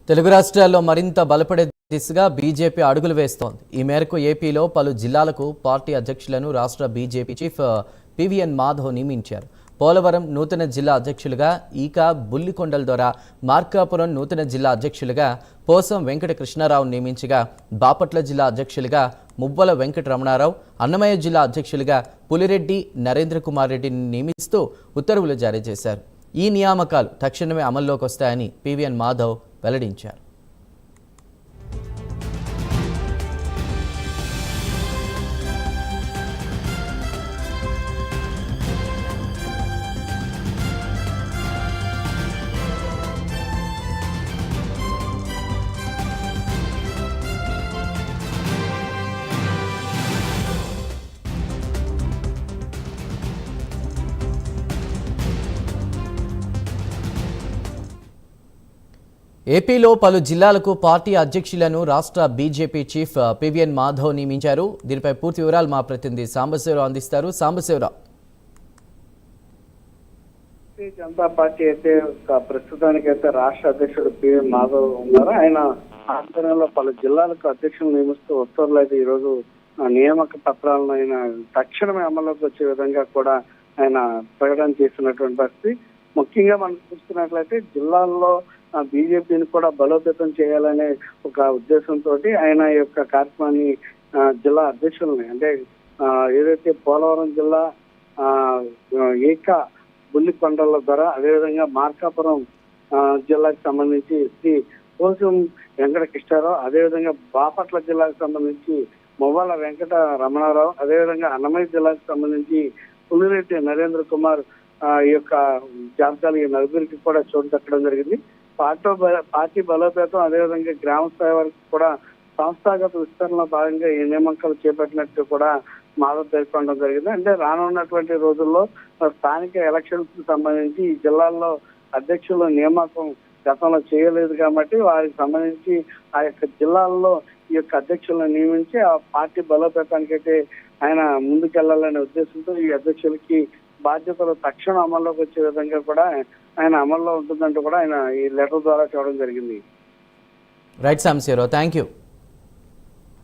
తెలుగు రాష్ట్రాల్లో మరింత బలపడే దిశగా బీజేపీ అడుగులు వేస్తోంది. ఈ మేరకు ఏపీలో పలు జిల్లాలకు పార్టీ అధ్యక్షులను రాష్ట్ర బీజేపీ చీఫ్ పివిఎన్ మాధవ్ నియమించారు. పోలవరం నూతన జిల్లా అధ్యక్షులుగా ఈకా బుల్లికొండల ద్వారా, మార్కాపురం నూతన జిల్లా అధ్యక్షులుగా పోసం వెంకట కృష్ణారావు నియమించగా, బాపట్ల జిల్లా అధ్యక్షులుగా మువ్వల వెంకట రమణారావు, అన్నమయ్య జిల్లా అధ్యక్షులుగా పులిరెడ్డి నరేంద్ర కుమార్ రెడ్డిని నియమిస్తూ ఉత్తర్వులు జారీ చేశారు. ఈ నియామకాలు తక్షణమే అమల్లోకి వస్తాయని పివిఎన్ మాధవ్ వెల్లడించారు. ఏపీలో పలు జిల్లాలకు పార్టీ అధ్యక్షులను రాష్ట్ర బీజేపీ చీఫ్ పివిఎన్ మాధవ్ నియమించారు. దీనిపై పూర్తి వివరాలు మా ప్రతినిధి సాంబశివరావు అందిస్తారు. సాంబశివరావు, జనతా పార్టీ అయితే ప్రస్తుతానికైతే రాష్ట్ర అధ్యక్షుడు పివిఎన్ మాధవ్ ఉన్నారు. ఆయన ఆధ్వర్యంలో పలు జిల్లాలకు అధ్యక్షులు నియమిస్తూ ఉత్తర్వులు అయితే ఈ రోజు నియామక పత్రాలను ఆయన తక్షణమే అమల్లోకి వచ్చే విధంగా కూడా ఆయన ప్రకటన చేస్తున్నటువంటి పరిస్థితి. ముఖ్యంగా మనం చూస్తున్నట్లయితే జిల్లాల్లో బీజేపీని కూడా బలోపేతం చేయాలనే ఒక ఉద్దేశంతో ఆయన యొక్క కార్యక్రమాన్ని జిల్లా అధ్యక్షులని అంటే ఏదైతే పోలవరం జిల్లా ఏకా బుల్లికొండల ద్వారా, అదేవిధంగా మార్కాపురం జిల్లాకు సంబంధించి శ్రీ పోసం వెంకట కృష్ణారావు, అదేవిధంగా బాపట్ల జిల్లాకు సంబంధించి మువ్వల వెంకట రమణారావు, అదేవిధంగా అన్నమయ్య జిల్లాకు సంబంధించి పులిరెడ్డి నరేంద్ర కుమార్ ఈ యొక్క జాబితాలు ఈ నలుగురికి కూడా చోటు దక్కడం జరిగింది. పార్టీ బలోపేతం, అదేవిధంగా గ్రామ స్థాయి వరకు కూడా సంస్థాగత విస్తరణలో భాగంగా ఈ నియామకాలు చేపట్టినట్టు కూడా మాధవ్ పేర్కొనడం జరిగింది. అంటే రానున్నటువంటి రోజుల్లో స్థానిక ఎలక్షన్స్ కు సంబంధించి ఈ జిల్లాల్లో అధ్యక్షుల నియామకం గతంలో చేయలేదు కాబట్టి వారికి సంబంధించి ఆ యొక్క జిల్లాల్లో ఈ యొక్క అధ్యక్షులను నియమించి ఆ పార్టీ బలోపేతానికైతే ఆయన ముందుకెళ్లాలనే ఉద్దేశంతో ఈ అధ్యక్షులకి బాధ్యతలు తక్షణం అమల్లోకి వచ్చే విధంగా కూడా ఆయన అమల్లో ఉంటుందంటూ కూడా ఆయన ఈ లెటర్ ద్వారా చూడడం జరిగింది. Right Sambasivarao, thank you.